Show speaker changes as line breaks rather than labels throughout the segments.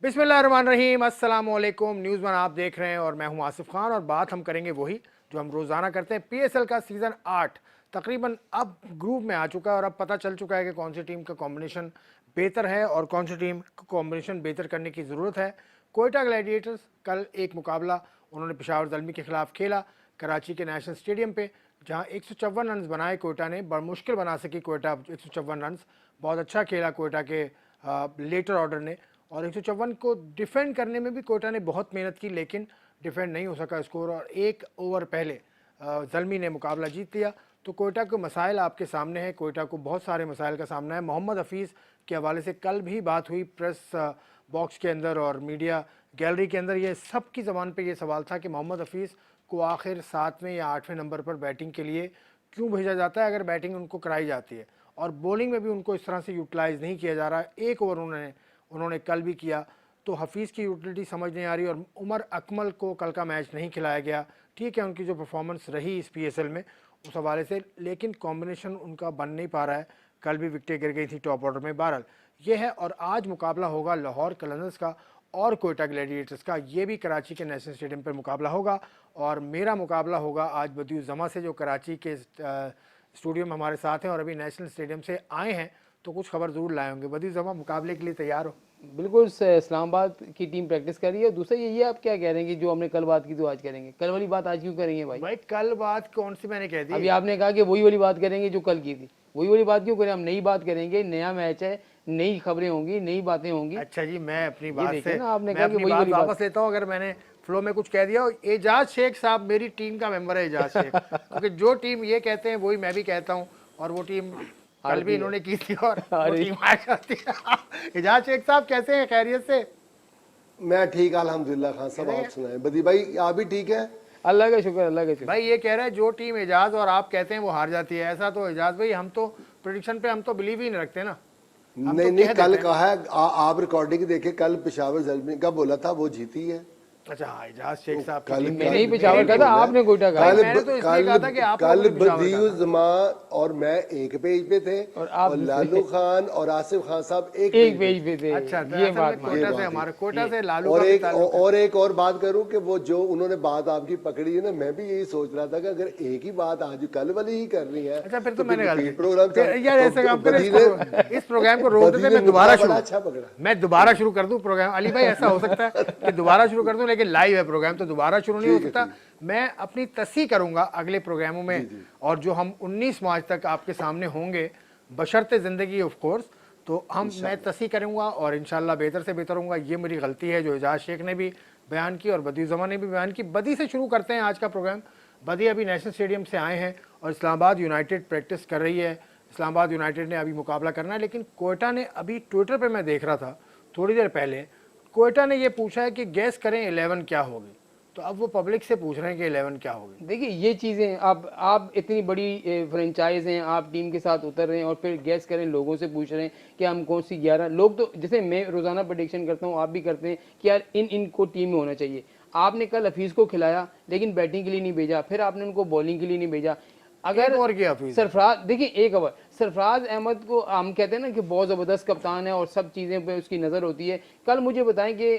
बिस्मिल्लाहिर्रहमानिर्रहीम, अस्सलाम वालेकुम। न्यूज़ वन आप देख रहे हैं और मैं हूं आसिफ खान और बात हम करेंगे वही जो हम रोज़ाना करते हैं। पीएसएल का सीज़न 8 तकरीबन अब ग्रुप में आ चुका है और अब पता चल चुका है कि कौन सी टीम का कॉम्बिनेशन बेहतर है और कौन सी टीम का कॉम्बिनेशन बेहतर करने की ज़रूरत है। कोयटा ग्लैडिएटर्स कल एक मुकाबला उन्होंने पेशावर ज़ल्मी के खिलाफ खेला कराची के नेशनल स्टेडियम पे, जहां 154 रन बनाए कोयटा ने। बड़ा मुश्किल बना सकी कोयटा 154 रन। बहुत अच्छा खेला कोयटा के लेटर ऑर्डर ने और 154 को डिफेंड करने में भी कोयटा ने बहुत मेहनत की, लेकिन डिफेंड नहीं हो सका स्कोर और एक ओवर पहले ज़ल्मी ने मुकाबला जीत लिया। तो कोयटा के मसाइल आपके सामने है, कोयटा को बहुत सारे मसाइल का सामना है। मोहम्मद हफीज़ के हवाले से कल भी बात हुई प्रेस बॉक्स के अंदर और मीडिया गैलरी के अंदर। ये सब की ज़बान पे ये सवाल था कि मोहम्मद हफीज़ को आखिर 7वें या 8वें नंबर पर बैटिंग के लिए क्यों भेजा जाता है अगर बैटिंग उनको कराई जाती है, और बॉलिंग में भी उनको इस तरह से यूटिलाइज़ नहीं किया जा रहा है। एक ओवर उन्होंने कल भी किया, तो हफीज़ की यूटिलिटी समझ नहीं आ रही। और उमर अकमल को कल का मैच नहीं खिलाया गया। ठीक है, उनकी जो परफॉर्मेंस रही इस पीएसएल में उस हवाले से, लेकिन कॉम्बिनेशन उनका बन नहीं पा रहा है। कल भी विकेटें गिर गई थी टॉप ऑर्डर में। बहरहाल ये है, और आज मुकाबला होगा लाहौर कलंदर्स का और कोयटा ग्लैडिएटर्स का। ये भी कराची के नेशनल स्टेडियम पर मुकाबला होगा और मेरा मुकाबला होगा आज बदियुज़्ज़मा से, जो कराची के स्टूडियो में हमारे साथ हैं और अभी नेशनल स्टेडियम से आए हैं, तो कुछ खबर ज़रूर लाए होंगे। बदियुज़्ज़मा, मुकाबले के लिए तैयार हो?
बिल्कुल इस्लामाबाद की टीम प्रैक्टिस कर रही है। दूसरा ये आप क्या कह रहे हैं कि जो हमने कल बात की तो आज करेंगे? कल वाली बात आज क्यों करेंगे भाई?
कल बात कौन सी मैंने कह दी?
अभी आपने कहा कि वही वाली बात करेंगे जो कल की थी। वही वाली बात क्यों करें? हम नई बात करेंगे, नया मैच है, नई खबरें होंगी, नई बातें होंगी।
अच्छा जी, मैं अपनी बात से
ना, आपने
मैं
कहा कि
अपनी
वही
बात
वाली
वापस लेता हूँ अगर मैंने फ्लो में कुछ कह दिया। एजाज शेख साहब मेरी टीम का मेंबर है, एजाज शेख क्योंकि जो टीम ये कहते हैं वही मैं भी कहता हूँ, और वो टीम कल भी इन्होंने की थी और वो टीम आ जाती है। एजाज शेख साहब कैसे हैं, खैरियत से?
मैं ठीक, अल्हम्दुलिल्लाह। खान साहब आप सुनाएं? बदी भाई आप भी ठीक है?
अल्लाह का शुक्र, अल्लाह का शुक्र।
भाई ये कह रहा है जो टीम एजाज और आप कहते हैं वो हार जाती है, ऐसा तो एजाज भाई हम तो प्रेडिक्शन पे हम तो बिलीव ही नहीं रखते ना।
नहीं नहीं, कल कहा है आप रिकॉर्डिंग देखे, कल पेशावर ज़ल्मी का बोला था वो जीती है।
अच्छा हाँ, एजाज शेख साहब
कल
मैंने ही पेशावर कहा था, आपने कोयटा कहा।
मैंने तो इसलिए कहा था कि आप
कल बदियुज़्ज़मा और मैं एक पेज पे थे
और
लालू खान और आसिफ खान साहब एक
पेज पे थे।
अच्छा,
ये बात
कोयटा से हमारे कोयटा से लालू
और
का
एक
ताल्लुक है।
और एक और बात करूं कि वो जो उन्होंने बात आपकी पकड़ी है ना, मैं भी यही सोच रहा था कि अगर एक ही बात आज कल वाली ही कर रही है।
अच्छा, फिर तो मैंने गलती
प्रोग्राम
यार, ऐसे काम करें, इस प्रोग्राम को रोक देते, मैं दोबारा शुरू
अच्छा पकड़ा,
मैं दोबारा शुरू कर दूं प्रोग्राम। अली भाई ऐसा हो सकता है कि दोबारा शुरू कर दूं, लेकिन लाइव है प्रोग्राम तो दोबारा शुरू नहीं हो सकता। मैं अपनी तस्ही करूंगा अगले प्रोग्रामों में, और जो हम 19 मार्च तक आपके सामने होंगे बशर्ते जिंदगी ऑफ कोर्स, तो मैं तस्ही करूंगा और इंशाल्लाह बेहतर से बेहतर होऊंगा। ये मेरी गलती है जो एजाज शेख ने भी बयान की और बदियुज़्ज़मा ने भी बयान की। बदी से शुरू करते हैं आज का प्रोग्राम। बदी अभी नेशनल स्टेडियम से आए हैं और इस्लामाबाद यूनाइटेड प्रैक्टिस कर रही है। इस्लामाबाद यूनाइटेड ने अभी मुकाबला करना है, लेकिन कोयटा ने अभी ट्विटर पर मैं देख रहा था थोड़ी देर पहले, कोयटा ने यह पूछा है कि गैस करें 11 क्या होगी। तो अब वो पब्लिक से पूछ रहे हैं कि 11 क्या होगी।
देखिए ये चीज़ें आप इतनी बड़ी फ्रेंचाइज हैं, आप टीम के साथ उतर रहे हैं और फिर गैस करें, लोगों से पूछ रहे हैं कि हम कौन सी 11। लोग तो जैसे मैं रोज़ाना प्रेडिक्शन करता हूँ, आप भी करते हैं कि यार इनको टीम में होना चाहिए। आपने कल हफीज़ को खिलाया लेकिन बैटिंग के लिए नहीं भेजा, फिर आपने उनको बॉलिंग के लिए नहीं भेजा। अगर
और क्या
सरफराज, देखिए एक ओवर सरफराज अहमद को हम कहते हैं ना कि बहुत ज़बरदस्त कप्तान है और सब चीज़ें पे उसकी नज़र होती है। कल मुझे बताएं कि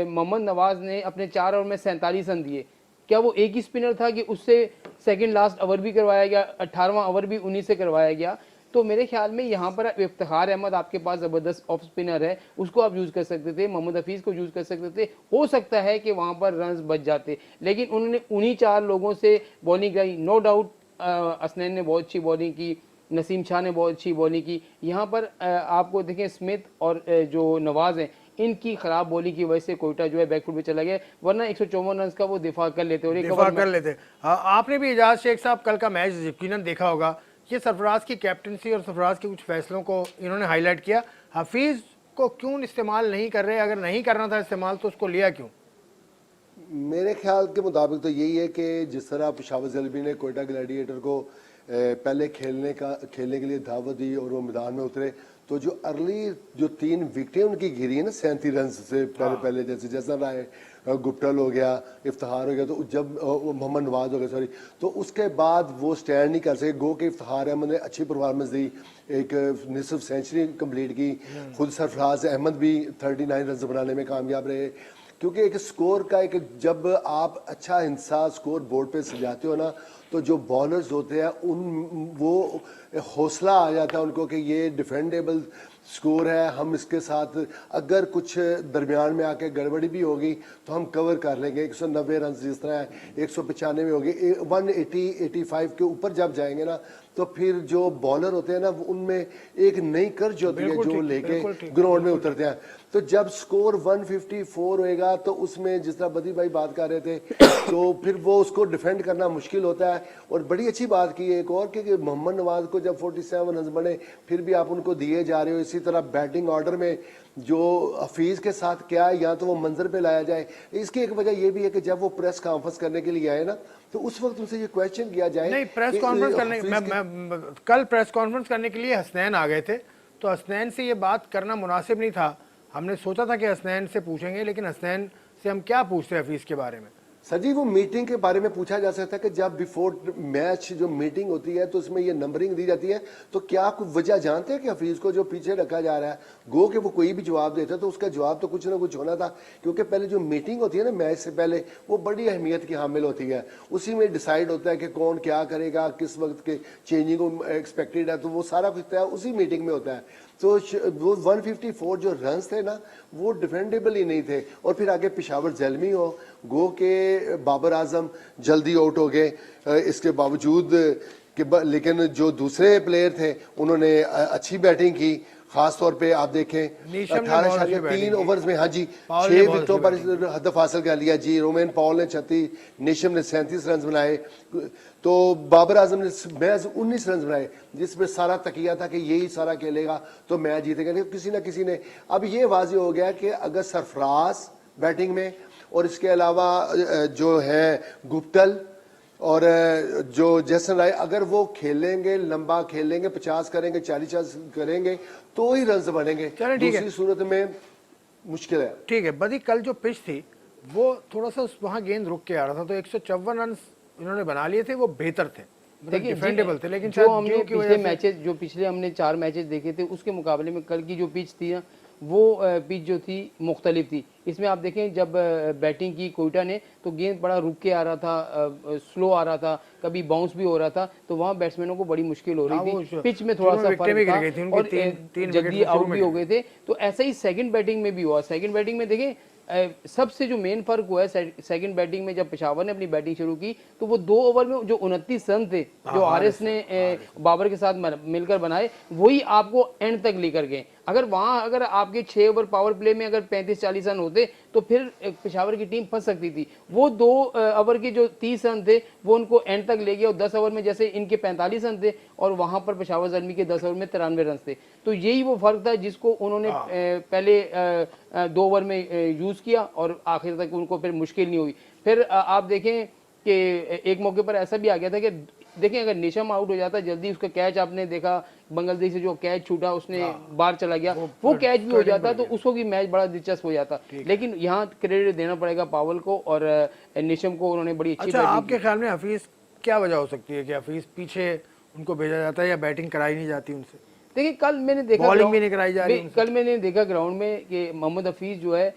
मोहम्मद नवाज़ ने अपने 4 ओवर में 47 रन दिए। क्या वो एक ही स्पिनर था कि उससे सेकंड लास्ट ओवर भी करवाया गया, 18वां ओवर भी उन्हीं से करवाया गया? तो मेरे ख्याल में यहाँ पर इफ्तिखार अहमद आपके पास ज़बरदस्त ऑफ स्पिनर है, उसको आप यूज़ कर सकते थे, मोहम्मद हफीज़ को यूज़ कर सकते थे। हो सकता है कि वहाँ पर रन्स बच जाते, लेकिन उन्होंने उन्हीं 4 लोगों से बॉलिंग कराई। नो डाउट असनैन ने बहुत अच्छी बॉलिंग की, नसीम शाह ने बहुत अच्छी बॉलिंग की। यहाँ पर आपको देखें स्मिथ और जो नवाज़ हैं, इनकी खराब बॉलिंग की वजह से कोयटा जो है बैकफुट पे चला गया, वरना 154 रन का वो दिफा कर लेते और
दिफा कर लेते। आपने भी एजाज शेख साहब कल का मैच यकीनन देखा होगा। ये सरफराज की कैप्टनसी और सरफराज के कुछ फैसलों को इन्होंने हाईलाइट किया। हफीज़ को क्यों इस्तेमाल नहीं कर रहे? अगर नहीं करना था इस्तेमाल तो उसको लिया क्यों?
मेरे ख्याल के मुताबिक तो यही है कि जिस तरह पेशावर ज़ल्मी ने कोयटा ग्लैडिएटर को पहले खेलने के लिए दावत दी और वो मैदान में उतरे, तो जो अर्ली जो 3 विकेटें उनकी गिरी है ना 37 रन से पहले जैसे जैसा रहा है, गुप्टल हो गया, इफ्तिखार हो गया, तो जब मोहम्मद नवाज हो गया सॉरी, तो उसके बाद वो स्टैंड नहीं कर सके। गो के इफ्तिखार अहमद ने अच्छी परफॉर्मेंस दी, एक निसफ सेंचुरी कंप्लीट की, खुद सरफराज अहमद भी 39 रन बनाने में कामयाब रहे। क्योंकि एक स्कोर का एक जब आप अच्छा हिस्सा स्कोर बोर्ड पे सजाते हो ना, तो जो बॉलर्स होते हैं उन वो हौसला आ जाता है उनको कि ये डिफेंडेबल स्कोर है, हम इसके साथ अगर कुछ दरमियान में आके गड़बड़ी भी होगी तो हम कवर कर लेंगे। 190 रन जिस तरह है, 195 होगी, 180 85 के ऊपर जब जाएंगे ना, तो फिर जो बॉलर होते हैं ना उनमें एक नई कर्ज होती है जो लेके ग्राउंड में उतरते हैं। तो जब स्कोर 154 होएगा तो उसमें जिस तरह बदी भाई बात कर रहे थे, तो फिर वो उसको डिफेंड करना मुश्किल होता है। और बड़ी अच्छी बात की एक और कि मोहम्मद नवाज को जब 47 रन बने फिर भी आप उनको दिए जा रहे हो। इसी तरह बैटिंग ऑर्डर में जो हफीज के साथ क्या है, या तो वो मंजर पे लाया जाए। इसकी एक वजह ये भी है कि जब वो प्रेस कॉन्फ्रेंस करने के लिए आए ना, तो उस वक्त उनसे ये क्वेश्चन किया जाए।
नहीं, प्रेस कॉन्फ्रेंस करने मैं कल प्रेस कॉन्फ्रेंस करने के लिए हसनैन आ गए थे, तो हसनैन से ये बात करना मुनासिब नहीं था। हमने सोचा था कि हसनैन से पूछेंगे, लेकिन हसनैन से हम क्या पूछते हैं हफीज के बारे में?
सर जी, वो मीटिंग के बारे में पूछा जा सकता है कि जब बिफोर मैच जो मीटिंग होती है तो उसमें ये नंबरिंग दी जाती है, तो क्या आप वजह जानते हैं कि हफीज को जो पीछे रखा जा रहा है, गो कि वो कोई भी जवाब देता है तो उसका जवाब तो कुछ ना कुछ होना था। क्योंकि पहले जो मीटिंग होती है ना मैच से पहले, वो बड़ी अहमियत की हामिल होती है। उसी में डिसाइड होता है कि कौन क्या करेगा, किस वक्त के चेंजिंग एक्सपेक्टेड है, तो वो सारा कुछ तय उसी मीटिंग में होता है। तो वो 154 जो रन्स थे ना, वो डिफेंडेबल ही नहीं थे। और फिर आगे पेशावर ज़ल्मी हो, गो के बाबर आजम जल्दी आउट हो गए, इसके बावजूद लेकिन जो दूसरे प्लेयर थे उन्होंने अच्छी बैटिंग की। खास तौर पे आप देखें 18.3 ओवर्स में, हाँ जी, 6 विकेटों पर हदफ हासिल कर लिया जी। रोमेन पॉल ने 36, निशम ने 37 रन बनाए, तो बाबर आजम ने महज 19 रन बनाए, जिसमें सारा तकिया था कि यही सारा खेलेगा तो मैच जीतेगा। किसी ना किसी ने, अब ये वाज़ेह हो गया कि अगर सरफराज बैटिंग में और इसके अलावा जो है गुप्टल और जो जैसन राय, अगर वो खेलेंगे, लंबा खेलेंगे, 50 करेंगे, 40 करेंगे तो ही रन बनेंगे, दूसरी सूरत में मुश्किल है।
ठीक है बदी, कल जो पिच थी वो थोड़ा सा वहाँ गेंद रुक के आ रहा था, तो 154 रन इन्होंने बना लिए थे, वो बेहतर थे, मतलब डिफेंडेबल थे। लेकिन
जो हमने पिछले मैचेस, जो पिछले हमने 4 मैचेस देखे थे उसके मुकाबले में कल की जो पिच थी ना, वो पिच जो थी मुख्तलिफ थी। इसमें आप देखें जब बैटिंग की कोयटा ने, तो गेंद बड़ा रुक के आ रहा था, स्लो आ रहा था, कभी बाउंस भी हो रहा था, तो वहाँ बैट्समैनों को बड़ी मुश्किल हो रही थी। पिच में थोड़ा सा फर्क था और जल्दी आउट भी हो गए थे। तो ऐसा ही सेकंड बैटिंग में भी हुआ। सेकंड बैटिंग में देखें सबसे जो मेन फर्क हुआ है सेकंड बैटिंग में, जब पेशावर ने अपनी बैटिंग शुरू की तो वो 2 ओवर में जो 29 रन थे जो आरएस ने बाबर के साथ मिलकर बनाए, वही आपको एंड तक लेकर गए। अगर आपके 6 ओवर पावर प्ले में अगर 35-40 रन होते तो फिर पेशावर की टीम फंस सकती थी। वो 2 ओवर के जो 30 रन थे वो उनको एंड तक ले गया, और 10 ओवर में जैसे इनके 45 रन थे और वहां पर पेशावर ज़ल्मी के 10 ओवर में 93 रन थे। तो यही वो फर्क था जिसको उन्होंने पहले 2 ओवर में यूज किया और आखिर तक उनको फिर मुश्किल नहीं हुई। फिर आप देखें कि एक मौके पर ऐसा भी आ गया था कि देखें अगर निशम आउट हो जाता जल्दी, उसका कैच आपने देखा बांग्लादेश से जो कैच छूटा उसने बाहर चला गया, वो कैच भी हो जाता तो उसको भी मैच बड़ा दिलचस्प हो जाता। लेकिन यहाँ क्रेडिट देना पड़ेगा पावल को और निशम को, उन्होंने बड़ी अच्छी।
अच्छा, आपके ख्याल में हफीज क्या वजह हो सकती है कि हफीज पीछे उनको भेजा जाता है या बैटिंग कराई नहीं जाती उनसे?
देखिए कल मैंने देखा
बॉलिंग भी नहीं कराई जा रही,
कल मैंने देखा ग्राउंड में कि मोहम्मद हफीज जो है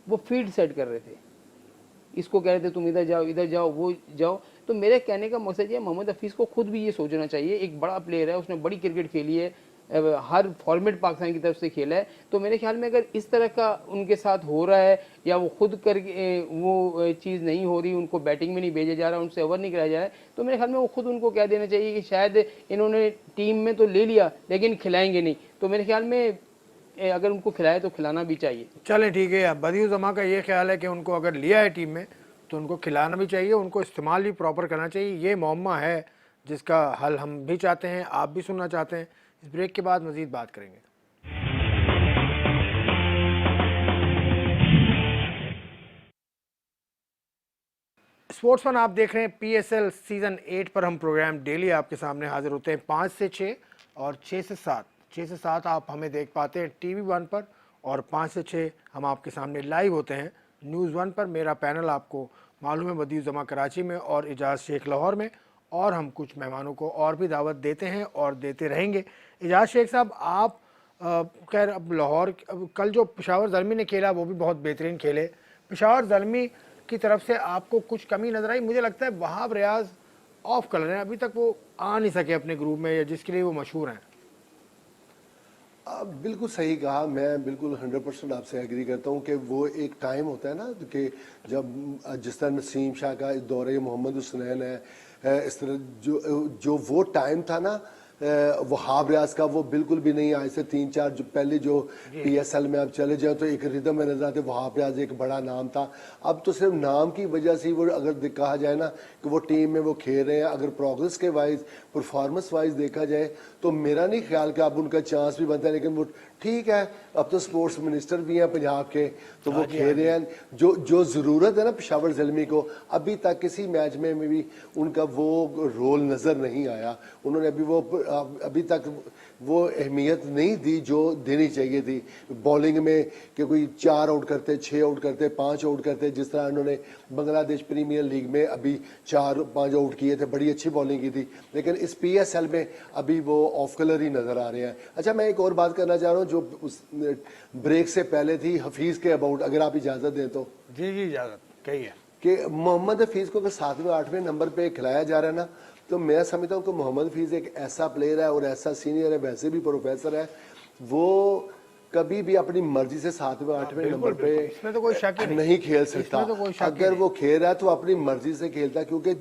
वो फील्ड सेट कर रहे थे, इसको कह रहे थे तुम इधर जाओ वो जाओ। तो मेरे कहने का मकसद ये, मोहम्मद हफीज को खुद भी ये सोचना चाहिए, एक बड़ा प्लेयर है, उसने बड़ी क्रिकेट खेली है, हर फॉर्मेट पाकिस्तान की तरफ से खेला है। तो मेरे ख्याल में अगर इस तरह का उनके साथ हो रहा है या वो खुद करके वो चीज़ नहीं हो रही, उनको बैटिंग में नहीं भेजा जा रहा, उनसे ओवर नहीं कराया जा रहा है, तो मेरे ख्याल में वो खुद उनको कह देना चाहिए कि शायद इन्होंने टीम में तो ले लिया लेकिन खिलाएंगे नहीं। तो मेरे ख्याल में अगर उनको खिलाए तो खिलाना भी चाहिए।
चलें ठीक है, बदियुज़्ज़मा का ये ख्याल है कि उनको अगर लिया है टीम में तो उनको खिलाना भी चाहिए, उनको इस्तेमाल भी प्रॉपर करना चाहिए। ये मौमा है जिसका हल हम भी चाहते हैं, आप भी सुनना चाहते हैं। इस ब्रेक के बाद मज़ीद बात करेंगे। स्पोर्ट्समैन आप देख रहे हैं PSL सीज़न 8 पर। हम प्रोग्राम डेली आपके सामने हाजिर होते हैं 5 से 6 और 6 से 7। 6 से 7 आप हमें देख पाते हैं TV1 पर, और 5 से 6 हम आपके सामने लाइव होते हैं न्यूज़ 1 पर। मेरा पैनल आपको मालूम है बदियुज़्ज़मा कराची में और इजाज़ शेख लाहौर में, और हम कुछ मेहमानों को और भी दावत देते हैं और देते रहेंगे। इजाज़ शेख साहब, आप खैर अब लाहौर, कल जो पेशावर ज़ल्मी ने खेला वो भी बहुत बेहतरीन खेले। पेशावर ज़ल्मी की तरफ से आपको कुछ कमी नज़र आई? मुझे लगता है वहाब रियाज ऑफ कलर हैं, अभी तक वो आ नहीं सके अपने ग्रुप में, या जिसके लिए वो मशहूर हैं।
बिल्कुल सही कहा। मैं बिल्कुल 100% आपसे एग्री करता हूँ कि वो एक टाइम होता है ना कि जब जिस तरह नसीम शाह का दौरे मोहम्मद हुसनैन है, इस तरह जो जो वो टाइम था ना वहाब रियाज का, वो बिल्कुल भी नहीं। आज से 3-4 जो पहले जो PSL में आप चले जाओ तो एक रिदम में नजर आते, वहाब रियाज एक बड़ा नाम था। अब तो सिर्फ नाम की वजह से वो, अगर कहा जाए ना कि वो टीम में वो खेल रहे हैं, अगर प्रोग्रेस के वाइज, परफॉर्मेंस वाइज देखा जाए तो मेरा नहीं ख्याल कि अब उनका चांस भी बनता है। लेकिन वो ठीक है, अब तो स्पोर्ट्स मिनिस्टर भी हैं पंजाब के, तो वो खेल रहे हैं। जो ज़रूरत है ना पेशावर ज़ल्मी को, अभी तक किसी मैच में भी उनका वो रोल नज़र नहीं आया। उन्होंने अभी तक वो अहमियत नहीं दी जो देनी चाहिए थी बॉलिंग में, कि कोई 4 आउट करते, 6 आउट करते, 5 आउट करते, जिस तरह उन्होंने बांग्लादेश प्रीमियर लीग में अभी 4-5 आउट किए थे, बड़ी अच्छी बॉलिंग की थी। लेकिन इस PSL में अभी वो ऑफ कलर ही नज़र आ रहे हैं। अच्छा, मैं एक और बात करना चाह रहा हूँ जो उस ब्रेक से पहले थी, हफीज़ के अबाउट, अगर आप इजाज़त दें तो।
जी इजाज़त कहिए।
कि मोहम्मद हफीज़ को अगर 7वें-8वें नंबर पे खिलाया जा रहा है ना, तो मैं समझता हूँ कि मोहम्मद हफीज़ एक ऐसा प्लेयर है और ऐसा सीनियर है, वैसे भी प्रोफेसर है, वो कभी भी अपनी मर्जी से 7वें-8वें नंबर पे
इसमें तो कोई शक ही
नहीं खेल सकता।
इसमें तो कोई शक ही
अगर वो खेल रहा है तो अपनी मर्जी से खेलता है, क्योंकि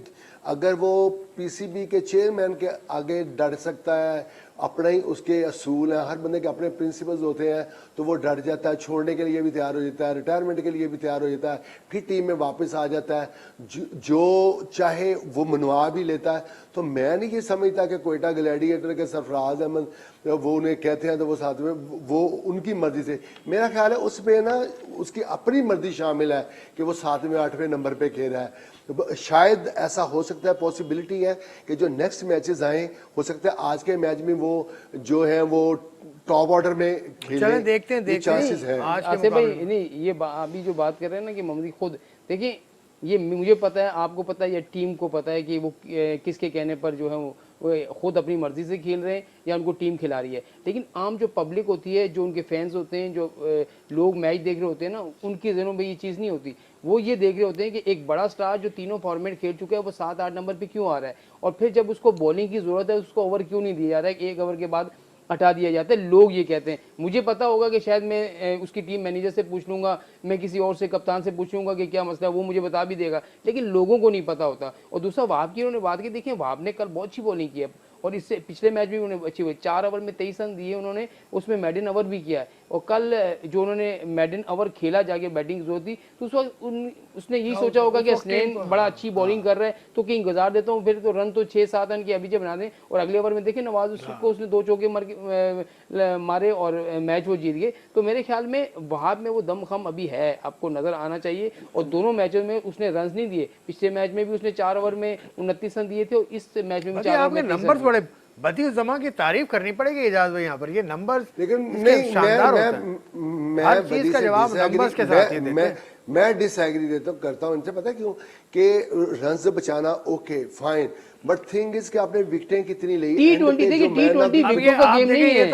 अगर वो PCB के चेयरमैन के आगे डर सकता है, अपना ही उसके असूल हैं, हर बंदे के अपने प्रिंसिपल्स होते हैं, तो वो डर जाता है, छोड़ने के लिए भी तैयार हो जाता है, रिटायरमेंट के लिए भी तैयार हो जाता है, फिर टीम में वापस आ जाता है, जो चाहे वो मनवा भी लेता है। तो मैं नहीं ये समझता कि कोयटा ग्लैडिएटर के सरफराज अहमद वो उन्हें कहते हैं तो वो साथ में वो उनकी मर्जी से, मेरा ख्याल है उसमें ना उसकी अपनी मर्जी शामिल है कि वो 7वें-8वें नंबर पे खेल रहा है। तो शायद ऐसा हो सकता है, पॉसिबिलिटी है कि जो नेक्स्ट मैचेस आए, हो सकता है आज के मैच में वो जो है वो टॉप ऑर्डर में खेले।
चलें देखते हैं
चांसेस हैं
आज के
आसिफ भाई।
मुकाबले में।
नहीं, ये अभी जो बात कर रहे हैं ना कि मोहम्मद खुद देखिए, ये मुझे पता है, आपको पता है, या टीम को पता है कि वो किसके कहने पर जो है वो खुद अपनी मर्जी से खेल रहे हैं या उनको टीम खिला रही है। लेकिन आम जो पब्लिक होती है, जो उनके फैंस होते हैं, जो लोग मैच देख रहे होते हैं ना, उनके जहनों में ये चीज़ नहीं होती। वो ये देख रहे होते हैं कि एक बड़ा स्टार जो तीनों फॉर्मेट खेल चुका है वो 7-8 नंबर पे क्यों आ रहा है, और फिर जब उसको बॉलिंग की ज़रूरत है उसको ओवर क्यों नहीं दिया जा रहा है, 1 ओवर के बाद हटा दिया जाता है। लोग ये कहते हैं, मुझे पता होगा कि शायद मैं उसकी टीम मैनेजर से पूछ लूंगा, मैं किसी और से कप्तान से पूछूंगा कि क्या मसला है, वो मुझे बता भी देगा, लेकिन लोगों को नहीं पता होता। और दूसरा वहाब की उन्होंने बात की, देखिए वहाब ने कल बहुत अच्छी बॉलिंग की है, और इससे पिछले मैच में उन्होंने अच्छी हुई, 4 ओवर में 23 रन दिए उन्होंने, उसमें मेडन ओवर भी किया है। और कल जो उन्होंने मेडन ओवर खेला जाके बैटिंग जो थी, तो उस वक्त उसने यही सोचा होगा कि हसनैन बड़ा अच्छी बॉलिंग कर रहा है तो कहीं गुजार देता हूँ, फिर तो रन तो 6-7 रन की अभी जब बना दें, और अगले ओवर में देखें नवाज उसको उसने 2 चौके मारे और मैच वो जीत गए। तो मेरे ख्याल में वहाब में वो दमखम अभी है, आपको नजर आना चाहिए। और दोनों मैचों में उसने रन नहीं दिए, पिछले मैच में भी उसने 4 ओवर में 29 रन दिए थे, और इस मैच में भी 4 ओवर में
नंबर्स बड़े बदियुज़्ज़मा की तारीफ करनी पड़ेगी इजाज़ भाई यहाँ पर, ये नंबर्स
लेकिन नहीं,
शानदार होता है। हर चीज का जवाब नंबर्स के साथ ही देते हैं।
मैं डिसएग्री करता हूँ इनसे। पता है क्यों? कि रन्स बचाना okay fine, but thing is कि आपने विकेटें कितनी ली।
T20 देखिए, T20 विकेटों का गेम नहीं है।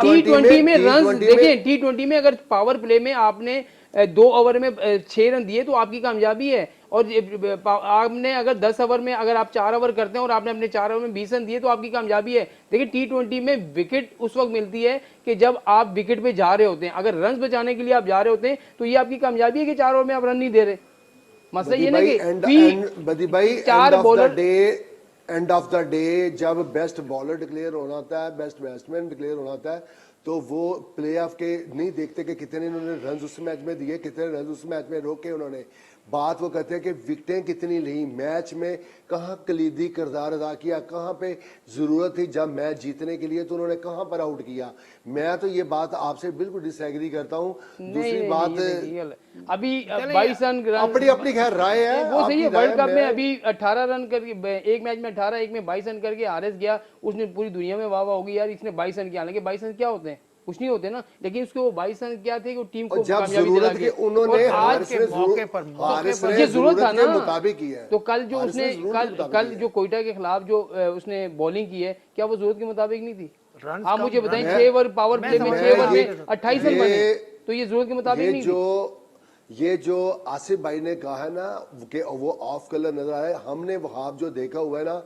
T20
में रन देखिए, T20 में अगर पावर प्ले में आपने 2 ओवर में 6 रन दिए तो आपकी कामयाबी है, और आपने अगर 10 ओवर में अगर आप 4 ओवर करते हैं और आपने अपने 4 ओवर में 20 रन दिए तो आपकी कामयाबी है। देखिए T20 में विकेट उस वक्त मिलती है कि जब आप विकेट पे जा रहे होते हैं, अगर रन बचाने के लिए आप जा रहे होते हैं तो ये आपकी कामयाबी है कि 4 ओवर में आप रन नहीं दे रहे। मसला ये ना कि 4 bowler
end of the day जब बेस्ट बॉलर डिक्लेयर होना होता है, बेस्ट बैट्समैन डिक्लेयर होना होता है, तो वो प्ले ऑफ के नहीं देखते कि कितने उन्होंने रन उस मैच में दिए, कितने रन उस मैच में रोके उन्होंने। बात वो कहते हैं कि विकेटें कितनी ली, मैच में कहाँ कलीदी किरदार अदा किया, कहाँ पे ज़रूरत थी जब मैच जीतने के लिए तो उन्होंने कहाँ पर आउट किया। मैं तो ये बात आपसे बिल्कुल डिसएग्री करता हूँ। दूसरी बात
अभी 22 रन
अपनी अपनी खैर राय है,
वो सही है। वर्ल्ड कप में अभी 18 रन करके एक मैच में 18, एक में 22 रन करके आरएस गया, उसने पूरी दुनिया में वाह वाह होगी यार इसने 22 रन किया। हालांकि 22 रन क्या होते हैं, कुछ नहीं होते ना, लेकिन उसके वो 22 रन क्या थे कि वो टीम को
और जब
कामयाबी
जरूरत
दिला
के
के।
उन्होंने
और आज
हारिस
के
ने
मौके पर
हारिस ने
ये जरूरत था
के
ना,
मुताबिक किया है।
तो कल जो
हारिस ने
उसने
जरूरत के मुताबिक
कल
किया
जो
है।
कोयटा के खिलाफ जो उसने बॉलिंग की है, क्या वो जरूरत के मुताबिक नहीं थी?
रन
आप मुझे बताएं,
मैं-
6 ओवर पावर प्ले में
समझ
6 ओवर
रहा
में
हूं।
28 रन बने, तो ये जरूरत के मुताबिक नहीं थी।
ये जो आसिफ भाई ने कहा है ना कि वो ऑफ कलर नजर आया है, हमने वहाब जो देखा हुआ है ना,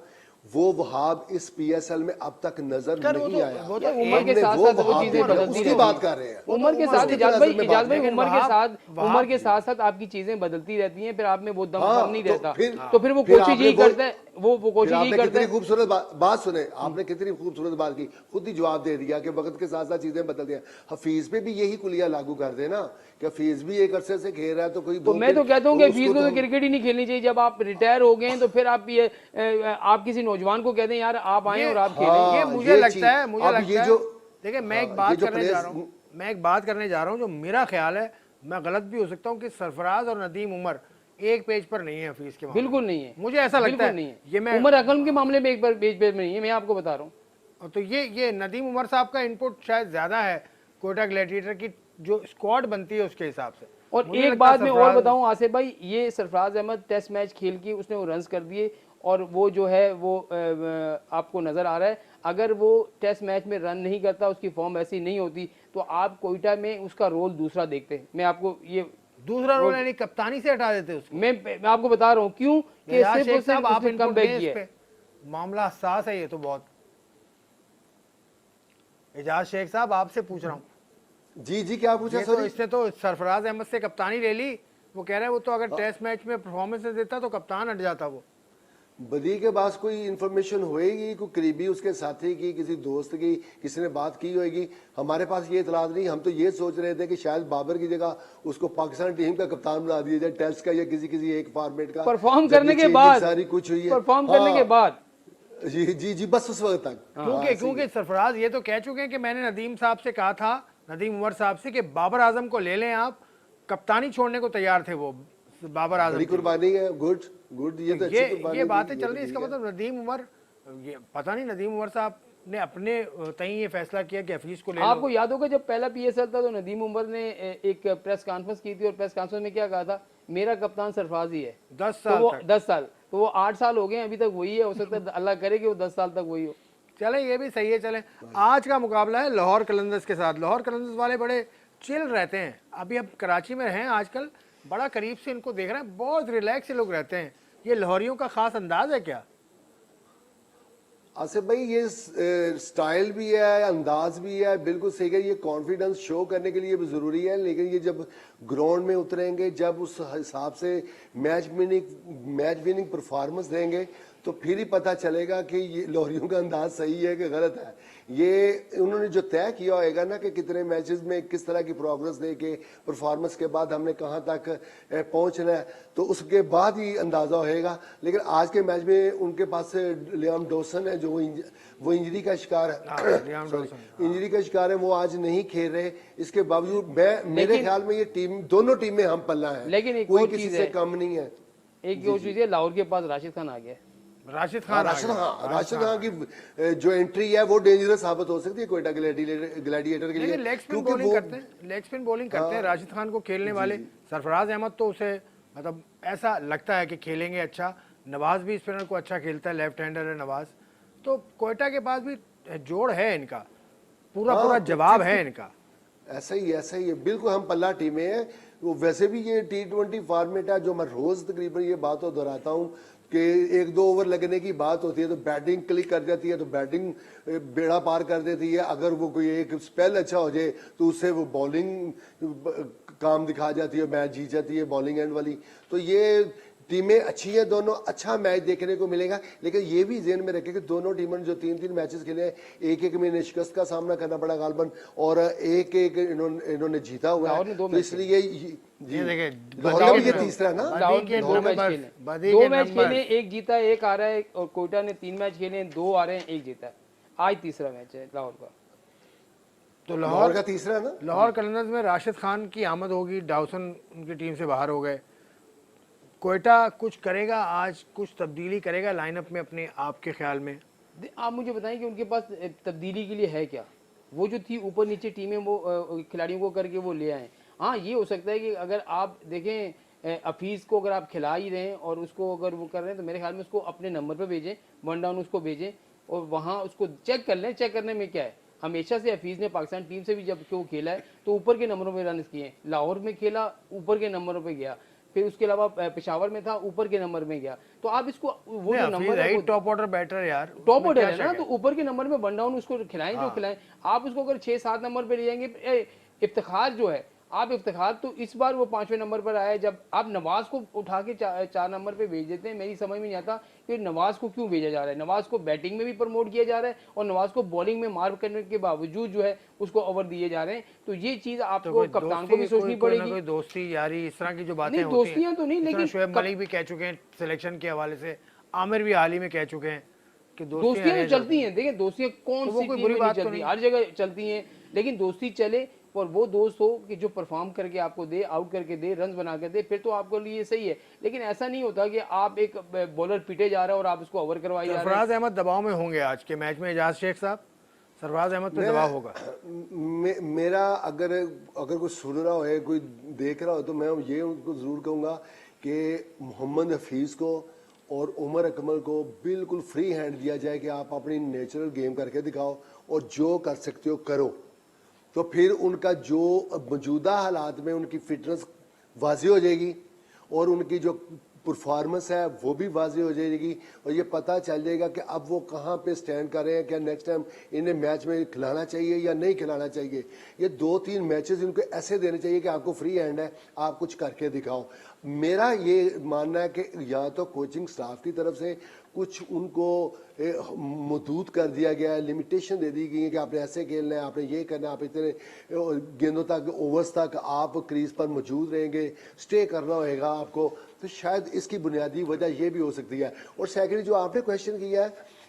वो वहाब इस पीएसएल में अब तक नजर
कर वो
नहीं
तो-
आया।
वो तो
यार उम्र के
हमने
साथ
वो
साथ वो
वहाब
चीजें
देखा,
बदलती
उसकी
रहती
बात
हैं।
कर रहे हैं।
उम्र के साथ
उसकी
इजाज
नजर
भाई,
में
इजाज
बात
भाई
नहीं।
उम्र के साथ
वहाब
उम्र के साथ साथ आपकी चीजें बदलती रहती हैं, फिर आप में वो दम
हाँ,
दम नहीं
तो
रहता,
फिर-
तो फिर वो
फिर
कोशिश
आपने
यही
वो-
करता है, वो
फिर
कोशिश यही
आपने
करता
कितनी
है।
खूबसूरत बात सुने, आपने कितनी खूबसूरत बात की, खुद ही जवाब दे दिया कि वक्त के साथ साथ चीजें बदल दिया। हफीज पे भी यही कुलिया लागू कर देना कि हफीज भी एक अरसे से खेल रहा है, तो कोई
तो मैं तो कहता हूँ कि
उसको
फीस को तो
हम-
क्रिकेट ही नहीं खेलनी चाहिए। जब आप रिटायर हो गए हैं तो फिर आप ये आप किसी नौजवान को कहते हैं यार आप आए और आप खेलें।
हाँ,
ये मुझे
ये
लगता
चीज-
है, मुझे
अब
लगता
ये
है,
जो-
देखिए मैं
हाँ,
एक
ये
बात
जो
करने जा
players-
रहा हूँ, मैं एक बात करने जा रहा हूँ जो मेरा ख्याल है, मैं गलत भी हो सकता हूँ, कि सरफराज और नदीम उमर एक पेज पर नहीं है हफीज के मामले में।
बिल्कुल नहीं है,
मुझे ऐसा लगता
बिल्कुल
है।
नहीं है।
ये मैं
उमर अकरम के मामले में एक बार पेज पे नहीं है, मैं आपको बता रहा हूँ।
तो ये नदीम उमर साहब का इनपुट शायद ज्यादा है कोयटा ग्लैडिएटर की जो स्क्वाड बनती है उसके हिसाब से।
और
मुझे
एक
लगता है
बात मैं और
सरफराज-
बताऊं आसिफ भाई, ये सरफराज अहमद टेस्ट मैच खेल के उसने वो रन्स कर दिए, और वो जो है वो आपको नजर आ रहा है, अगर वो टेस्ट मैच में रन नहीं करता, उसकी फॉर्म ऐसी नहीं होती, तो आप कोयटा में उसका रोल दूसरा देखते हैं। मैं आपको ये
दूसरा रोल यानी कप्तानी से हटा देते उसको।
मैं आपको बता रहा हूँ क्यों, कि
एजाज
सिर्फ
शेख
और
साहब,
सिर्फ
आप
उसने
इनपुट
कम
दें
बैक
इस
किया है।
पे। मामला हसास है ये तो बहुत। एजाज शेख साहब, आपसे पूछ रहा हूँ,
जी जी क्या पूछा
ये तो
सर?
इसने तो सरफराज अहमद से कप्तानी ले ली। वो कह रहा है वो तो अगर टेस्ट मैच में परफॉर्मेंस देता तो कप्तान हट जाता वो।
बदी के पास कोई इंफॉर्मेशन होएगी, कोई करीबी उसके साथी की, किसी दोस्त की, किसी ने बात की होएगी। हमारे पास ये इतलात नहीं। हम तो ये सोच रहे थे कि शायद बाबर की जगह उसको पाकिस्तान टीम का कप्तान बना दिया जाए, टेस्ट का या किसी एक फॉर्मेट का।
परफॉर्म
जब
करने
ये
के
चीजें
बाद,
सारी कुछ हुई है,
परफॉर्म करने के
हाँ,
बाद
जी जी जी, बस उस वक्त तक।
क्योंकि सरफराज ये तो कह चुके हैं कि मैंने नदीम साहब से कहा था, नदीम उमर साहब से, कि बाबर आजम को ले लें आप। कप्तानी छोड़ने को तैयार थे वो बाबर आजम
बड़ी
के लिए।
कुर्बानी है। गुड गुड, ये तो अच्छी कुर्बानी
ये
दी,
बातें
ये
चल
तो
रही है। इसका
ठीक है।
मतलब नदीम उमर, ये पता नहीं नदीम उमर साहब ने अपने तय ये फैसला किया कि हफीज को ले लो।
आपको याद होगा जब पहला पीएसएल था तो नदीम उमर ने एक प्रेस कॉन्फ्रेंस की थी, और प्रेस कॉन्फ्रेंस में क्या कहा था, मेरा कप्तान सरफराज ही है।
10
तो
साल
वो
तक।
10 साल, तो वो 8 साल हो गए अभी तक वही है। हो सकता है अल्लाह करे कि वो 10 साल तक वही हो।
चले, ये भी सही है। चले, आज का मुकाबला है लाहौर कलंदर्स के साथ। लाहौर कलंदर्स वाले बड़े चिल रहते हैं। अभी अब कराची में हैं आजकल, बड़ा करीब से इनको देख रहे हैं, बहुत रिलैक्स लोग रहते हैं। ये लाहौरियों का खास अंदाज है क्या?
आसिफ भाई ये स्टाइल भी है, अंदाज भी है, बिल्कुल सही है। ये कॉन्फिडेंस शो करने के लिए भी ज़रूरी है, लेकिन ये जब ग्राउंड में उतरेंगे, जब उस हिसाब से मैच विनिंग परफॉर्मेंस देंगे, तो फिर ही पता चलेगा कि ये लाहौरियों का अंदाज सही है कि गलत है। ये उन्होंने जो तय किया होगा ना कि कितने मैचेस में किस तरह की प्रोग्रेस देके परफॉर्मेंस के बाद हमने कहाँ तक पहुँचना है, तो उसके बाद ही अंदाज़ा होएगा। लेकिन आज के मैच में उनके पास लियाम डॉसन है जो वो इंजरी का शिकार है।
Liam Dawson.
इंजरी का शिकार है, वो आज नहीं खेल रहे। इसके बावजूद मेरे ख्याल में ये टीम, दोनों टीमें हम पल्ला है,
लेकिन एक
कोई
और
किसी
चीज़
से
है।
कम नहीं है।
एक और चीज़ है, लाहौर के पास राशिद खान आ गया है।
राशिद खान आ
राशिद
गया।
राशिद खान की जो एंट्री है वो डेंजरस साबित हो सकती है कोयटा ग्लैडिएटर के लिए,
लेकिन लेग स्पिन
क्योंकि
बॉलिंग
वो
करते हैं, लेग स्पिन बॉलिंग करते हैं राशिद खान को खेलने वाले। सरफराज अहमद तो उसे मतलब ऐसा लगता है कि खेलेंगे अच्छा। नवाज भी स्पिनर को अच्छा खेलता है, लेफ्ट हैंडर है नवाज। तो कोयटा के पास भी जोड़ है इनका, पूरा जवाब है इनका।
ऐसा ही है, बिल्कुल हम पल्ला टीमें हैं। वो वैसे भी ये T20 फॉर्मेट है, जो मैं रोज तकरीबन ये बात तो दोहराता हूँ कि 1-2 ओवर लगने की बात होती है तो बैटिंग क्लिक कर जाती है, तो बैटिंग बेड़ा पार कर देती है। अगर वो कोई एक स्पेल अच्छा हो जाए तो उससे वो बॉलिंग काम दिखा जाती है, मैच जीत जाती है बॉलिंग एंड वाली। तो ये टीमें अच्छी हैं, दोनों अच्छा मैच देखने को मिलेगा। लेकिन ये भी ज़हन में रखें कि दोनों टीमों ने जो 3-3 मैचेस खेले हैं, एक में शिकस्त का सामना करना पड़ा गालबन, और एक इन्होंने जीता हुआ है। तो इसलिए
ये देखिए,
लाहौर का भी ये तीसरा ना,
लाहौर के
दो
2 मैच
नंबर,
खेले,
बदी
2
के
मैच
नंबर।
खेले, 1 जीता 1 आ रहा है, और कोयटा ने 3 मैच खेले, 2 आ रहे हैं 1 जीता है। आज तीसरा मैच है लाहौर का।
तो
लाहौर का तीसरा ना।
लाहौर कलंदर्स में राशिद खान की आमद होगी, डाउसन उनकी टीम से बाहर हो गए। कोयटा कुछ करेगा आज, कुछ तब्दीली करेगा लाइनअप में अपने, आपके ख्याल में?
आप मुझे बताएं कि उनके पास तब्दीली के लिए है क्या? वो जो थी ऊपर नीचे टीमें वो खिलाड़ियों को करके वो ले आए। हाँ, ये हो सकता है कि अगर आप देखें हफीज़ को अगर आप खिला ही रहे हैं और उसको अगर वो कर रहे हैं, तो मेरे ख्याल में उसको अपने नंबर पे भेजें, वन डाउन उसको भेजें और वहाँ उसको चेक कर लें। चेक करने में क्या है, हमेशा से हफीज़ ने पाकिस्तान टीम से भी जब वो खेला है तो ऊपर के नंबरों पे रन किए हैं। लाहौर में खेला, ऊपर के नंबरों पे गया, फिर उसके अलावा पेशावर में था, ऊपर के नंबर में गया। तो आप इसको वो जो नंबर है,
टॉप ऑर्डर बैटर यार,
टॉप ऑर्डर है ना, तो ऊपर के नंबर में वन डाउन उसको खिलाएं, जो खिलाएं। आप उसको अगर 6-7 नंबर पे ले जाएंगे, इफ्तिखार जो है, आप इफ्तिखार तो इस बार वो 5वें नंबर पर आया, जब आप नवाज को उठा के 4 नंबर पे भेज देते हैं। मेरी समझ में नहीं आता कि नवाज को क्यों भेजा जा रहा है। नवाज को बैटिंग में भी प्रमोट किया जा रहा है और नवाज को बॉलिंग में मार्क करने के बावजूद जो है उसको ओवर दिए जा रहे हैं। तो ये चीज आपको कप्तान को भी सोचनी पड़ेगी।
कोई दोस्ती यारी इस तरह की जो बातें
नहीं,
होती हैं,
दोस्तियां तो नहीं, लेकिन
शोएब मलिक भी कह चुके हैं सिलेक्शन के हवाले से, आमिर भी हाल ही में कह चुके हैं कि
दोस्तियां तो चलती हैं। देखिए, दोस्तियां कौन सी
कोई बुरी बात
चलती, हर जगह चलती हैं, लेकिन दोस्ती चले और वो दोस्त हो कि जो परफॉर्म करके आपको दे, आउट करके दे, रन बना के दे, फिर तो आपके लिए सही है। लेकिन ऐसा नहीं होता कि आप एक बॉलर पीटे जा रहा है और आप उसको ओवर करवाई जा रहे हैं।
सरफराज अहमद दबाव में होंगे आज के मैच में, एजाज शेख साहब, सरफराज अहमद पे दबाव होगा।
मेरा अगर कोई सुन रहा हो, कोई देख रहा हो, तो मैं ये उनको जरूर कहूंगा कि मोहम्मद हफीज को और उमर अकमल को बिल्कुल फ्री हैंड दिया जाए कि आप अपनी नेचुरल गेम करके दिखाओ और जो कर सकते हो करो। तो फिर उनका जो मौजूदा हालात में उनकी फिटनेस वाज़ेह हो जाएगी और उनकी जो परफॉर्मेंस है वो भी वाज़ेह हो जाएगी और ये पता चल जाएगा कि अब वो कहाँ पे स्टैंड कर रहे हैं, क्या नेक्स्ट टाइम इन्हें मैच में खिलाना चाहिए या नहीं खिलाना चाहिए। ये 2-3 मैचेस इनको ऐसे देने चाहिए कि आपको फ्री हैंड है, आप कुछ करके दिखाओ। मेरा ये मानना है कि या तो कोचिंग स्टाफ की तरफ से कुछ उनको महदूद कर दिया गया है, लिमिटेशन दे दी गई है कि आपने ऐसे खेलना है, आपने ये करना है, आप इतने गेंदों तक, ओवर्स तक आप क्रीज पर मौजूद रहेंगे, स्टे करना होगा आपको। तो शायद इसकी बुनियादी वजह ये भी हो सकती है। और सेकेंडली जो आपने क्वेश्चन किया है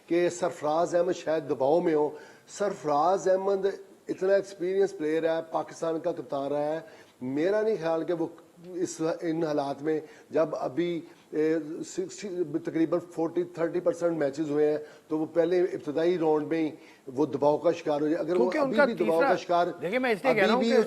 कि सरफराज अहमद शायद दबाव में हो, सरफराज अहमद इतना एक्सपीरियंस प्लेयर है, पाकिस्तान का कप्तान रहा है, मेरा नहीं ख्याल कि वो इन हालात में, जब अभी तकरीबन 40-30% मैचेस हुए हैं, तो वो पहले इब्तदाई राउंड में ही वो दबाव का शिकार हो जाए। अगर वो अभी भी दबाव का शिकार,
देखिए मैं इसलिए कह रहा हूं कि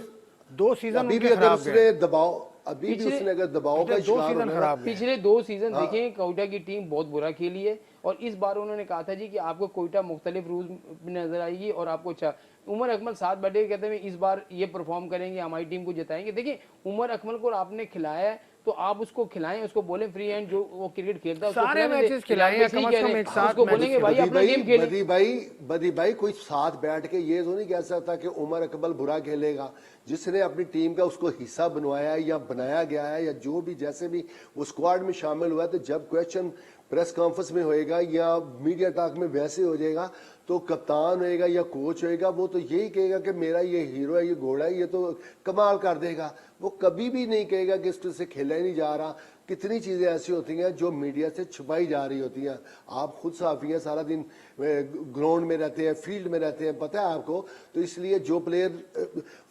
2 सीजन
अभी भी अगर उसने दबाव, अभी भी उसने अगर दबाव का शिकार होना,
पिछले 2 सीजन देखें, कोयटा की टीम बहुत बुरा खेली है और इस बार उन्होंने कहा था जी कि आपको कोयटा मुख्तलिफ रूल्स में नजर आएगी और आपको अच्छा। उमर अकमल साथ बैठे कहते हैं इस बार ये परफॉर्म करेंगे, हमारी टीम को जिताएंगे। देखिए, उमर अकमल को आपने खिलाया है तो आप उसको खिलाएं, उसको बोलें फ्री हैंड, जो वो क्रिकेट खेलता है
सारे मैचेस खिलाएं, कम से कम एक साथ
उसको बोलेंगे भाई अपना गेम खेले।
बदी भाई कोई साथ बैठ के ये तो नहीं कह सकता कि उमर अकमल बुरा खेलेगा। जिसने अपनी टीम का उसको हिस्सा बनवाया है या बनाया गया है या जो भी जैसे भी वो स्क्वाड में शामिल हुआ है, तो जब क्वेश्चन प्रेस कॉन्फ्रेंस में होएगा या मीडिया टॉक में वैसे हो जाएगा, तो कप्तान होएगा या कोच होएगा, वो तो यही कहेगा कि मेरा ये हीरो है, ये घोड़ा है, ये तो कमाल कर देगा। वो कभी भी नहीं कहेगा कि इस तरह से खेला ही नहीं जा रहा। कितनी चीज़ें ऐसी होती हैं जो मीडिया से छुपाई जा रही होती हैं। आप खुद साफी हैं, सारा दिन ग्राउंड में रहते हैं, फील्ड में रहते हैं, पता है आपको। तो इसलिए जो प्लेयर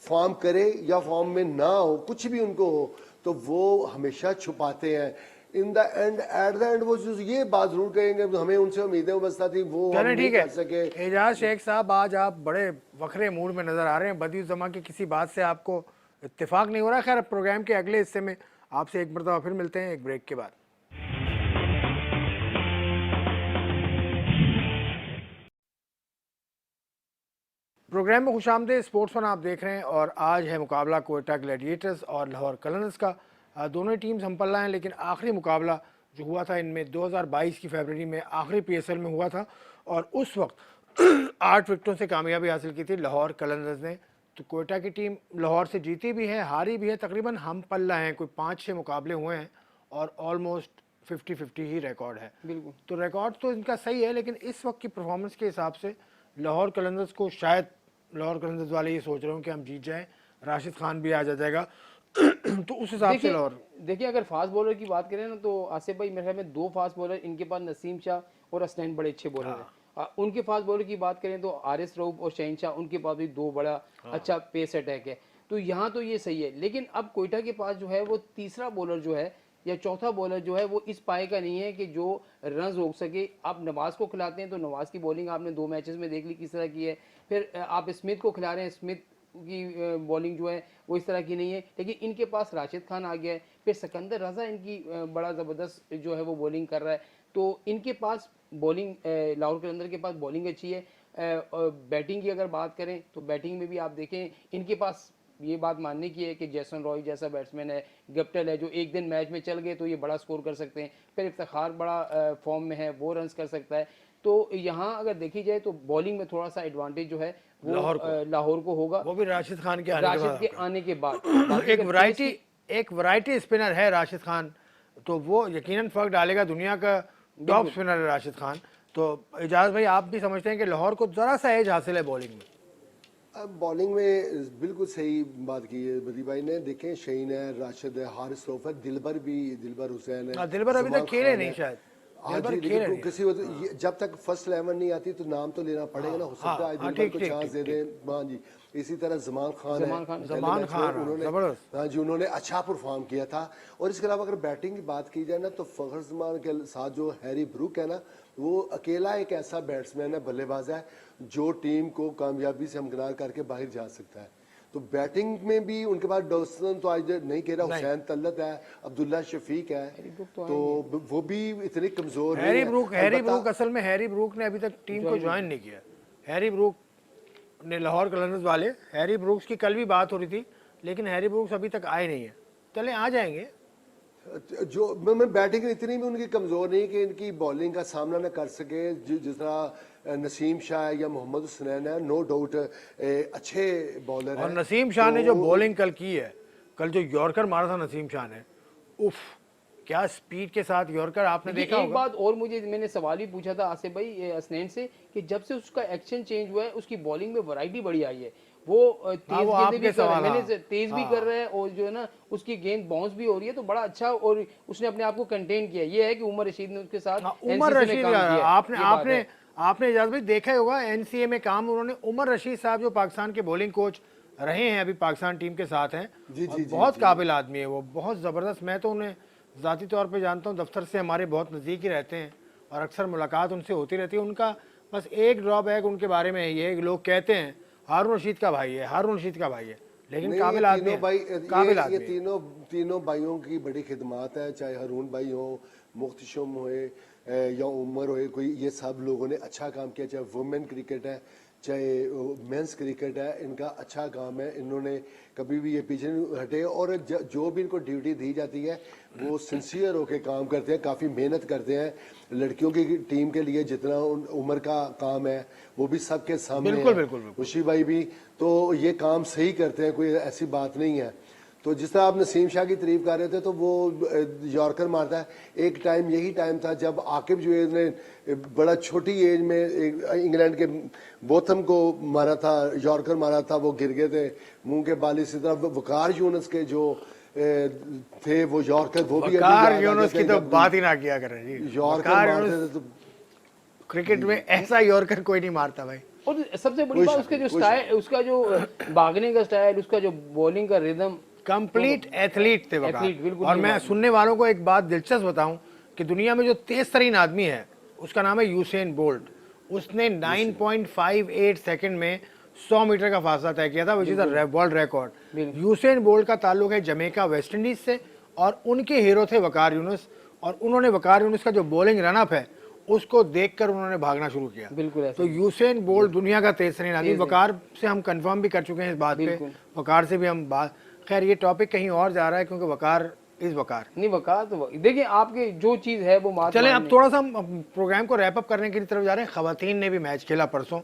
फॉर्म करे या फॉर्म में ना हो, कुछ भी उनको हो, तो वो हमेशा छुपाते हैं। In the end, at the end वो ये बात जरूर कहेंगे, हमें उनसे उम्मीदें वस्ता थी, वो हम नहीं कर सके।
एजाज शेख साहब, आज आप बड़े वखरे मूड में नजर आ रहे हैं। बदियुज़्ज़मा की किसी बात से आपको इत्तेफाक नहीं हो रहा। खैर, प्रोग्राम के अगले हिस्से में आपसे एक मरतबा फिर मिलते हैं एक ब्रेक के बाद। प्रोग्राम में खुशामदीद, स्पोर्ट्स वन आप देख रहे हैं और आज है मुकाबला कोयटा ग्लैडिएटर्स और लाहौर कलंदर्स का। दोनों टीम्स हम पल्ला हैं, लेकिन आखिरी मुकाबला जो हुआ था इनमें 2022 की फरवरी में आखिरी PSL में हुआ था और उस वक्त 8 विकेटों से कामयाबी हासिल की थी लाहौर कलंदर्स ने। तो कोयटा की टीम लाहौर से जीती भी है, हारी भी है, तकरीबन हम पल्ला हैं, कोई 5-6 मुकाबले हुए हैं और ऑलमोस्ट 50-50 ही रिकॉर्ड है।
बिल्कुल,
तो रिकॉर्ड तो इनका सही है, लेकिन इस वक्त की परफॉर्मेंस के हिसाब से लाहौर कलंदर्स को, शायद लाहौर कलंदर्स वाले ये सोच रहे हो कि हम जीत जाएं, राशिद खान भी आ जाएगा तो उस हिसाब से लाहौर।
देखिए, अगर फास्ट बॉलर की बात करें ना, तो आसिफ भाई मेरे ख्याल में 2 फास्ट बॉलर इनके पास, नसीम शाह और असनैन, बड़े अच्छे बॉलर हैं। उनके फास्ट बॉलर की बात करें तो आरिस रऊफ और शहनशाह, उनके पास भी 2 बड़ा अच्छा पेस अटैक है। तो यहाँ तो ये सही है, लेकिन अब कोयटा के पास जो है वो तीसरा बॉलर जो है, या चौथा बॉलर जो है वो इस पाए का नहीं है कि जो रन रोक सके। आप नवाज को खिलाते हैं तो नवाज की बॉलिंग आपने 2 मैचेस में देख ली किस तरह की है। फिर आप स्मिथ को खिला रहे हैं, स्मिथ की बॉलिंग जो है वो इस तरह की नहीं है। लेकिन इनके पास राशिद खान आ गया है, फिर सिकंदर रजा इनकी बड़ा ज़बरदस्त जो है वो बॉलिंग कर रहा है। तो इनके पास बॉलिंग, लाहौर कलंदर के पास बॉलिंग अच्छी है। बैटिंग की अगर बात करें तो बैटिंग में भी आप देखें इनके पास ये बात मानने की है कि जैसन रॉय जैसा बैट्समैन है, गप्टिल है, जो एक दिन मैच में चल गए तो ये बड़ा स्कोर कर सकते हैं। फिर इफ्तिखार बड़ा फॉर्म में है, वो रन्स कर सकता है। तो यहाँ अगर देखी जाए तो बॉलिंग में थोड़ा सा एडवांटेज जो है वो लाहौर को होगा,
वो भी राशिद खान के
आने के बाद
एक वैरायटी स्पिनर है राशिद खान, तो वो यकीनन फर्क डालेगा। दुनिया का टॉप स्पिनर है राशिद खान। तो इजाज़ भाई, आप भी समझते हैं कि लाहौर को जरा सा एज हासिल है बॉलिंग में?
अब बॉलिंग में बिल्कुल सही बात की है बदी भाई ने। देखें शहीन है, राशिद है, हारिस रऊफ है, दिलबर हुसैन है।
दिलबर अभी तक खेले नहीं शायद।
किसी जब तक फर्स्ट 11 नहीं आती तो नाम तो लेना पड़ेगा ना। हो सकता है दिलबर को चांस दे दें। हाँ जी, इसी तरह जमान खान उन्होंने अच्छा परफॉर्म किया था। और इसके अलावा अगर बैटिंग की बात की जाए ना तो फखर जमान के साथ जो हैरी ब्रूक है ना, वो अकेला एक ऐसा बैट्समैन है, बल्लेबाज है, जो टीम को कामयाबी से हमकिनार करके बाहर जा सकता है। तो बैटिंग में भी उनके पास डॉसन तो आज नहीं कह रहा, हुसैन तल्लत है, अब्दुल्ला शफीक है, तो वो भी इतने कमजोर
हैरी ब्रूक असल में हैरी ब्रूक ने अभी तक टीम को ज्वाइन नहीं किया। हैरी ब्रूक ने लाहौर कलंदर्स वाले, हैरी ब्रूक्स की कल भी बात हो रही थी, लेकिन हैरी ब्रूक्स अभी तक आए नहीं है। चले आ जाएंगे।
जो मैं बैटिंग इतनी भी उनकी कमजोर नहीं कि इनकी बॉलिंग का सामना न कर सके। जिस तरह नसीम शाह या मोहम्मद हुसैन है, नो डाउट अच्छे बॉलर हैं।
और नसीम शाह ने जो बॉलिंग कल की है, कल जो यॉर्कर मारा था नसीम शाह ने, उफ क्या स्पीड के साथ यॉर्कर, आपने देखा
एक बात और मैंने सवाल भी पूछा था आसिफ भाई असनैन से कि जब से उसका एक्शन चेंज हुआ है उसकी बॉलिंग में वैरायटी बड़ी आई है। वो तेज गेंदें भी कर रहा है, मैंने तेज भी कर रहा है और जो है ना उसकी गेंद बाउंस भी हो रही है, तो बड़ा अच्छा। और उसने अपने आप को कंटेन किया। ये है कि उमर रशीद ने उसके साथ
उमर रशीद आपने इजाज़ भाई देखा होगा एनसीए में काम, उन्होंने उमर रशीद साहब जो पाकिस्तान के बॉलिंग कोच रहे हैं, अभी पाकिस्तान टीम के साथ हैं, बहुत काबिल आदमी है वो, बहुत ज़बरदस्त। मैं तो उन्हें ज़ाती तौर पे जानता हूँ, दफ्तर से हमारे बहुत नज़दीक ही रहते हैं और अक्सर मुलाकात उनसे होती रहती है। उनका बस एक ड्रॉबैक उनके बारे में ये है कि लोग कहते हैं हारून रशीद का भाई है, हारून रशीद का भाई है, लेकिन काबिल आदमी है।
ये तीनों भाइयों की बड़ी खिदमत है, चाहे हारून भाई हो, मुख्तशम होए या उमर होए, कोई ये सब लोगों ने अच्छा काम किया। चाहे वुमेन क्रिकेट है, चाहे मेंस क्रिकेट है, इनका अच्छा काम है। इन्होंने कभी भी ये पीछे नहीं हटे और जो भी इनको ड्यूटी दी जाती है वो सिंसियर होकर काम करते हैं, काफ़ी मेहनत करते हैं। लड़कियों की टीम के लिए जितना उम्र का काम है वो भी सबके सामने
बिल्कुल।
खुशी भाई भी तो ये काम सही करते हैं, कोई ऐसी बात नहीं है। तो जिस तरह आप नसीम शाह की तारीफ कर रहे थे, तो वो यॉर्कर मारता है। एक टाइम यही टाइम था जब आकिब जुवैद ने बड़ा छोटी एज में इंग्लैंड के बोथम को मारा था, यॉर्कर मारा था, वो गिर गए थे मुंह के बाल। इसी तरह वकार यूनुस के जो थे वो यॉर्कर, वो भी
वकार यूनुस की तो बात ही ना किया करें जी।
यॉर्कर मारते थे तो
क्रिकेट में ऐसा यॉर्कर कोई नहीं मारता भाई।
और सबसे बड़ी बात उसके जो स्टाइल, उसका जो भागने का स्टाइल, उसका जो बॉलिंग का रिदम,
कंप्लीट एथलीट थे वकार। और मैं सुनने वालों को एक बात दिलचस्प बताऊं कि दुनिया में जो तेज तरीन आदमी है उसका नाम है यूसेन बोल्ट। उसने 9.58 सेकंड में 100 मीटर का फासला तय किया था, which is a world record. Usain bolt का ताल्लुक है जमैका वेस्ट इंडीज से और उनके हीरो थे वकार यूनुस। और उन्होंने वकार यूनुस का जो बॉलिंग रनअप है उसको देखकर उन्होंने भागना शुरू किया।
बिल्कुल।
तो यूसेन बोल्ट दुनिया का तेज तरीन आदमी। वकार से हम कंफर्म भी कर चुके हैं इस बात पे, वकार से भी हम बात, खैर ये टॉपिक कहीं और जा रहा है क्योंकि वकार इस वकार
नहीं, वकार तो देखिए आपके जो चीज़ है वो
चलें अब थोड़ा सा हम प्रोग्राम को रैप अप करने की तरफ जा रहे हैं। खवातीन ने भी मैच खेला परसों,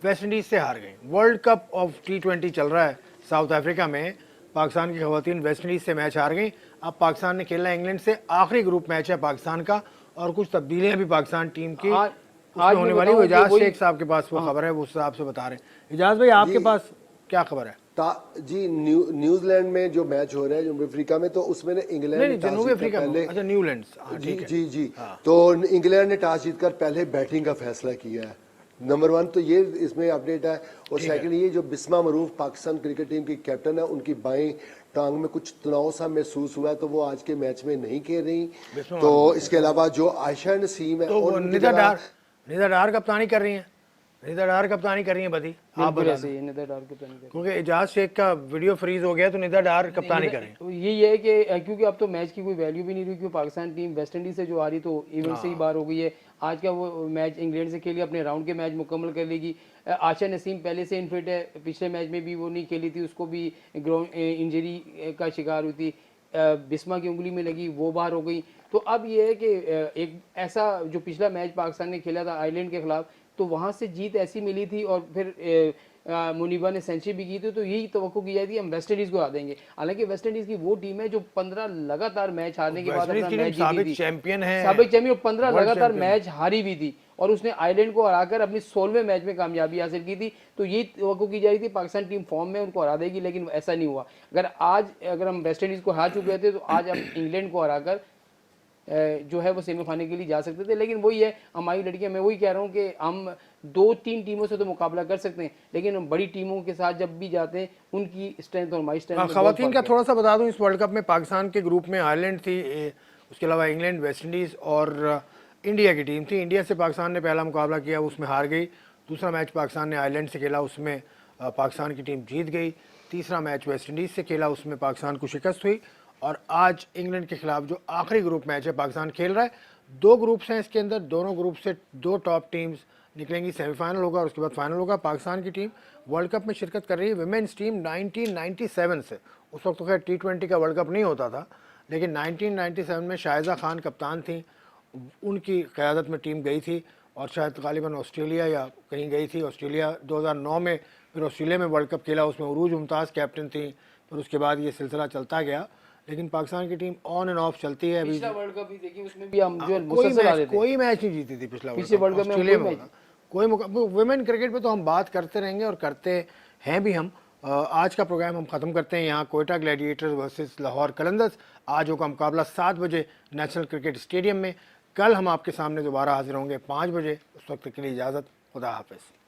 वेस्ट इंडीज से हार गई। वर्ल्ड कप ऑफ T20 चल रहा है साउथ अफ्रीका में, पाकिस्तान की खवातीन वेस्ट इंडीज से मैच हार गई। अब पाकिस्तान ने खेला इंग्लैंड से, आखिरी ग्रुप मैच है पाकिस्तान का और कुछ तब्दीलियां भी पाकिस्तान टीम की आज होने वाली। वो इजाज शेख साहब के पास वो खबर है, वो हिसाब से बता रहे हैं। इजाज भाई आपके पास क्या खबर है?
जी न्यूजीलैंड में जो मैच हो रहा है जनूबी अफ्रीका में, तो उसमें इंग्लैंड
जनूबी अफ्रीका में, अच्छा न्यूलैंड,
जी तो इंग्लैंड ने टॉस जीतकर पहले बैटिंग का फैसला किया है। नंबर 1 तो ये इसमें अपडेट है। और सेकंड ये जो बिस्मा मरूफ पाकिस्तान क्रिकेट टीम की कैप्टन है, उनकी बाएं टांग में कुछ तनाव सा महसूस हुआ है, तो वो आज के मैच में नहीं खेल रही। तो इसके अलावा जो आयशा नसीम है
तो वो
और उनकी
निदा
जगह
डार, निदा डार कप्तानी कर रही हैं, निदा डार कप्तानी कर रही हैं बदी, आप
बिल्कुल
बता
ऐसे
दें।
ही है, निदा डार के प्लान
क्योंकि एजाज शेख का वीडियो फ्रीज हो गया तो निदा डार कप्तानी कर रही हैं।
तो यही है कि क्योंकि अब तो मैच की कोई वैल्यू भी नहीं रही, क्योंकि पाकिस्तान टीम वेस्ट इंडीज से जो आ रही तो इवेंट से ही बाहर हो गई है। आज का वो मैच इंग्लैंड से खेली, अपने राउंड के मैच मुकम्मल कर लेगी। आशा नसीम पहले से इनफिट है, पिछले मैच में भी वो नहीं खेली थी, उसको भी ग्राउंड इंजरी का शिकार हुई थी, बिस्मा की उंगली में लगी, वो बाहर हो गई। तो अब ये है कि एक ऐसा जो पिछला मैच पाकिस्तान ने खेला था आयरलैंड के खिलाफ, तो वहाँ से जीत ऐसी मिली थी और फिर मुनीबा ने सेंचुरी भी की थी, तो यही तवक्को की जाती है हम वेस्ट इंडीज को हरा देंगे। हालांकि वेस्ट इंडीज की वो टीम है जो 15 लगातार मैच हारने के बाद अपना मैच जीती थी,
चैंपियन है,
साबिक चैंपियन, 15 लगातार मैच हारी भी थी और उसने आयरलैंड को हराकर अपनी 16वें मैच में कामयाबी हासिल की थी। तो यही तवक्को की जा रही थी पाकिस्तान टीम फॉर्म में उनको हरा देगी, लेकिन ऐसा नहीं हुआ। अगर हम वेस्ट इंडीज को हरा चुके थे तो आज हम इंग्लैंड को हराकर जो है वो सेमीफाइनल के लिए जा सकते थे। लेकिन वही है, हमारी लड़कियां, मैं वही कह रहा हूँ कि हम 2-3 टीमों से तो मुकाबला कर सकते हैं, लेकिन हम बड़ी टीमों के साथ जब भी जाते हैं उनकी स्ट्रेंथ और हमारी स्ट्रेंथ
खवातीन का थोड़ा सा बता दूं, इस वर्ल्ड कप में पाकिस्तान के ग्रुप में आयरलैंड थी, उसके अलावा इंग्लैंड, वेस्ट इंडीज़ और इंडिया की टीम थी। इंडिया से पाकिस्तान ने पहला मुकाबला किया, उसमें हार गई। दूसरा मैच पाकिस्तान ने आयरलैंड से खेला, उसमें पाकिस्तान की टीम जीत गई। तीसरा मैच वेस्ट इंडीज़ से खेला, उसमें पाकिस्तान को शिकस्त हुई। और आज इंग्लैंड के खिलाफ जो आखिरी ग्रुप मैच है पाकिस्तान खेल रहा है, 2 ग्रुप्स हैं इसके अंदर, दोनों ग्रुप से 2 टॉप टीम्स निकलेंगी, सेमीफाइनल होगा और उसके बाद फाइनल होगा। पाकिस्तान की टीम वर्ल्ड कप में शिरकत कर रही है, विमेंस टीम 1997 से, उस वक्त तो खैर T20 का वर्ल्ड कप नहीं होता था, लेकिन 1997 में शाहिदा खान कप्तान थी, उनकी क़यादत में टीम गई थी और शायद गालिबन ऑस्ट्रेलिया या कहीं गई थी। ऑस्ट्रेलिया 2009 में फिर ऑस्ट्रेलिया में वर्ल्ड कप खेला, उसमें उरूज मुमताज़ कैप्टन थी। फिर उसके बाद ये सिलसिला चलता गया, लेकिन पाकिस्तान की टीम ऑन एंड ऑफ चलती है। अभी
पिछला वर्ल्ड कप भी देखिए, उसमें भी हम जो मुसलसल आ रहे थे,
कोई मैच नहीं जीती थी पिछले
वर्ल्ड कप में
ऑस्ट्रेलिया में कोई वुमेन क्रिकेट पे तो हम बात करते रहेंगे और करते हैं भी हम। आज का प्रोग्राम हम ख़त्म करते हैं यहाँ। कोयटा ग्लैडिएटर्स वर्सेस लाहौर कलंदर्स, आज होगा मुकाबला 7 बजे नेशनल क्रिकेट स्टेडियम में। कल हम आपके सामने दोबारा हाजिर होंगे 5 बजे। उस वक्त के लिए इजाज़त, खुदा हाफिज़।